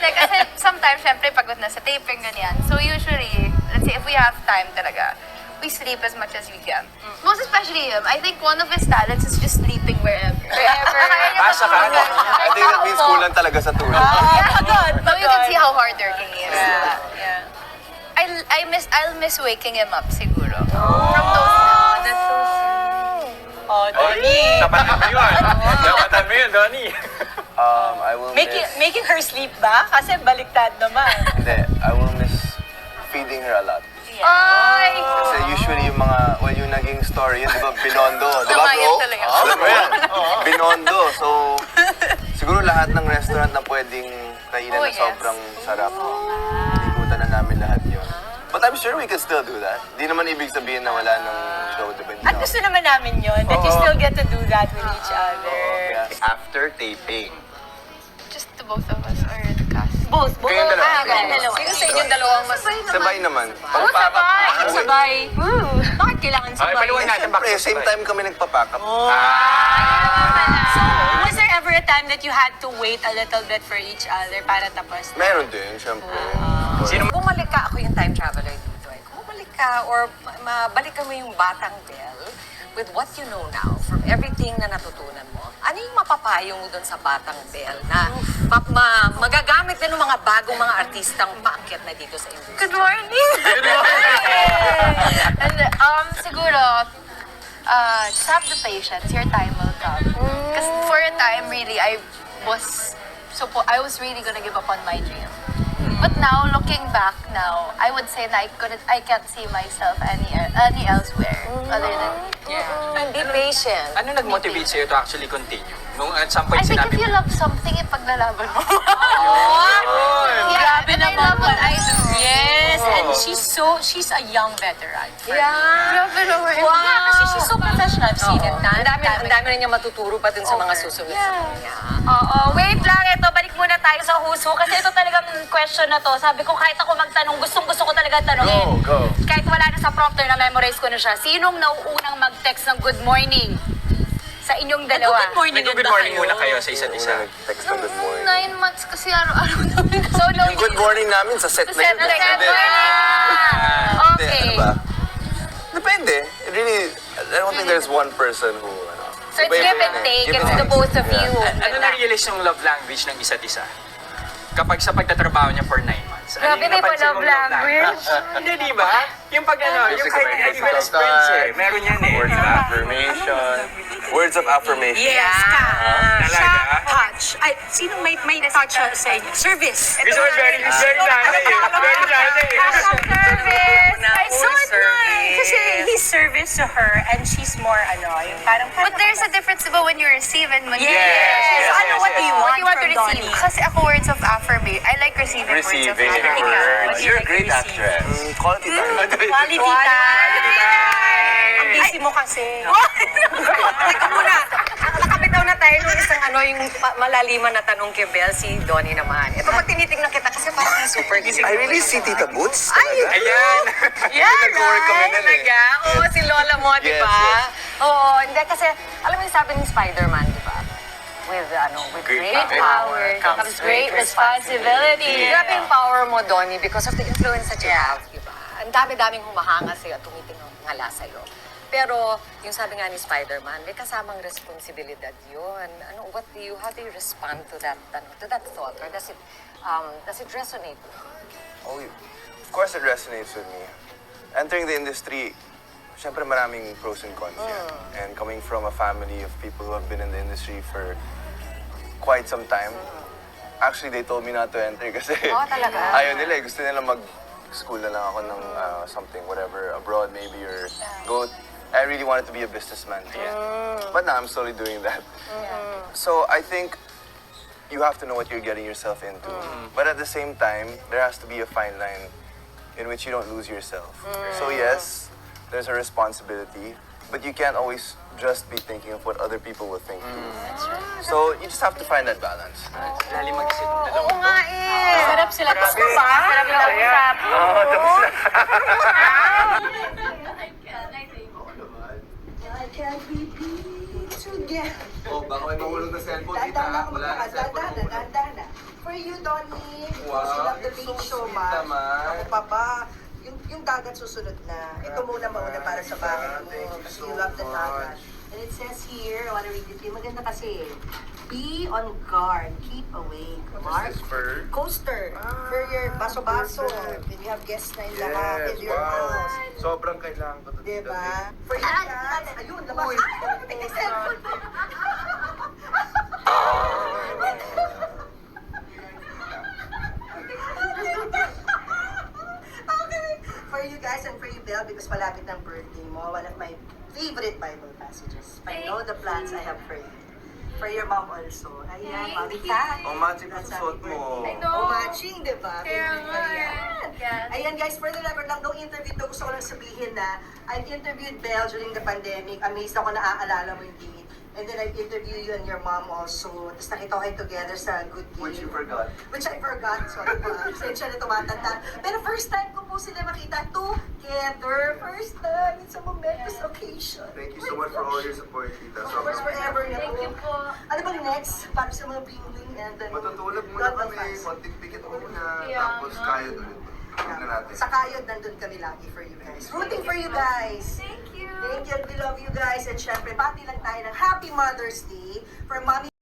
Hindi, kasi sometimes, syempre, pagod na sa taping, ganyan. So usually, let's say, if we have time talaga, we sleep as much as we can. Most especially him, I think one of his talents is just sleeping wherever. Kaya niya Asa ka? matulog. I think that means kulang talaga sa tulog. So you can see how hardworking he is. Yeah. I'll miss waking him up siguro. From those That's so sweet. Oh, Donnie. Napatan mo yun. Napatan mo yun, Donnie. I will Making her sleep ba? Kasi baliktad naman. Hindi, I will miss feeding her a lot. Ay! Kasi usually yung mga, well, yung naging story yun, di ba, binondo. Di ba, Lumayan bro? talaga. Alam mo yan? Binondo. So, siguro lahat ng restaurant na pwedeng kainan na yes. sobrang sarap. Ikutan na namin lahat yun. But I'm sure we can still do that. Di naman ibig sabihin na wala ng show, di ba? At gusto naman namin yun, that you still get to do that with each other. Yes. After taping. Just the both of us or the cast. Both. Kayong dalawa. Kayong dalawa. Sino sa inyong dalawang mas... Sabay naman. Sabay. Bakit kailangan Ay, sabay? paliwan natin Siyempre, bakit same time kami nagpa-pack up. So, was there ever a time that you had to wait a little bit for each other para tapos? Meron din, siyempre. Sino Bumalik ka, ako yung time traveler dito eh. Kung bumalik ka or mabalik ka mo yung batang Belle with what you know now, from everything na natutunan mo, ano yung mapapayo mo dun sa batang Belle na magagamit din ng mga bagong mga artistang paakyat na dito sa industry? Good morning! And, siguro, just have the patience. Your time will come. Because for a time, really, I was really gonna give up on my dream. But now, looking back now, I would say that I can't see myself any elsewhere other than. And be patient. Ano nag-motivate sa'yo to actually continue? Nung at some I point think if sinabi you mo, love something, ipaglalaban mo. Grabe and I naman love what I do. Yes, and she's a young veteran. Grabe naman. Yeah, kasi she's so professional. I've seen it. Ang dami na niya matuturo pa dun sa mga susunod sa kanya. Oo, wait lang. Ito, balik muna tayo sa huso. Kasi ito talagang question na to. Sabi ko, kahit ako magtanong, gustong-gusto ko talaga tanongin. Go. Kahit wala na sa prompter, na-memorize ko na siya. Sinong nauunang mag-text ng good morning sa inyong dalawa? Good morning good morning muna kayo sa isa't isa. Una nag-text ng good morning. 9 months kasi araw-araw namin. So, no, Yung good morning namin sa set na set yun. na yun. Hindi. Okay. Hindi, ano ba? Depende. It really, I don't think there's one person who, So it's give and take. It's the both of you. Ano na-realize yung love language ng isa't isa? Kapag sa pagtatrabaho niya for 9 months. Grabe, may pa-love language. Hindi, di ba? Yung pag ano, yung kahit best friends eh. Meron yan eh. Words of affirmation. Words of affirmation. Yes, ka. Talaga? Touch. Ay, sinong may touch sa inyo? Service. Gusto ko very nanay eh. Very nanay eh. Service. I saw it Nice. Kasi he's service to her and she's more yung parang... But there's a difference diba when you receive and when you Yes. So, ano, what do you What want do you want to from receive? Donnie? Kasi ako words of affirmation. I like receiving words of Receiving affirmation. words. You're a great actress. Quality time. Quality time. Ang busy mo kasi. Teka muna. Nakabitaw na tayo nung isang yung malaliman na tanong kay Belle, si Donnie naman. Ito pag tinitignan kita kasi parang super gising. I really see Tita Boots. Ayan. Yeah, Nag-work kami nun eh. Talaga? Oo, si Lola mo, di Yes, ba? yes. Oo, hindi kasi, alam mo yung sabi ng Spider-Man, di ba? With great power comes great responsibility. Grabe yung power mo, Donnie, because of the influence that you have, di ba? Ang dami-daming humahanga sa'yo at tumitingala sa'yo. Pero, yung sabi nga ni Spider-Man, may kasamang responsibilidad yun. How do you respond to that thought? Or does it resonate with you? Oh, of course it resonates with me. Entering the industry, syempre maraming pros and cons yan. And coming from a family of people who have been in the industry for quite some time, actually they told me not to enter kasi Talaga? ayaw nila eh. Gusto nila mag-school na lang ako ng something, whatever, abroad maybe, or go. I really wanted to be a businessman too. But now I'm slowly doing that. So I think you have to know what you're getting yourself into. But at the same time, there has to be a fine line in which you don't lose yourself. So yes, there's a responsibility, but you can't always just be thinking of what other people will think too. So you just have to find that balance. Lali mag-isip ng dalawa. Oo nga eh. Sarap sila. Gusto ba? Sarap lang usap. Oo, tapos na. Oh, baka may mahulog na cellphone, tita. Wala na cellphone. For you, Donnie. Because Wow, you love the you're beach so so sweet much. naman. Ako pa ba? Yung dagat susunod na. Ito muna para sa bahay mo. Thank you Kasi so you love the dagat. much. And it says here, I wanna read it to you. Maganda kasi. Be on guard. Keep awake. What is this fur? Coaster. For your baso-baso. perfect. When you have guests na in the house, Yes, in your wow. house. Sobrang kailangan ko to. Diba? For you guys. Ayun, labas. Ay, may cellphone. Okay. For you guys and for you, Belle, because malapit ng birthday mo, one of my favorite Bible passages. I know the plans I have for you. For your mom also. Ayan, Mommy Kat. Oh, matching That's pa sa suot happy mo. birthday. I know. Oh, matching, di ba? Kaya Favorite nga, ko yan. yes. Ayan guys, for the record lang, no interview to. Gusto ko lang sabihin na I've interviewed Belle during the pandemic. Amazed ako na aalala mo yung date. And then I've interviewed you and your mom also. Tapos nakita ko kayo together sa Good Game. Which you forgot. Which I forgot. Sorry pa. Sensya na tumatanda. Pero first time ko po sila makita together. First time. It's a momentous occasion. Thank you so much for all your support, Tita. Of course, forever na Thank po. you po. Ano bang next? Para sa mga bling-bling and then... Matutulog muna Love kami. fans. Konting pikit muna. Yeah, Tapos nga. kayod ulit. Tignan natin. Sa kayod, nandun kami lagi for you guys. Rooting for you guys. Thank you. Thank you. We love you guys. And syempre, pati lang tayo ng Happy Mother's Day for Mommy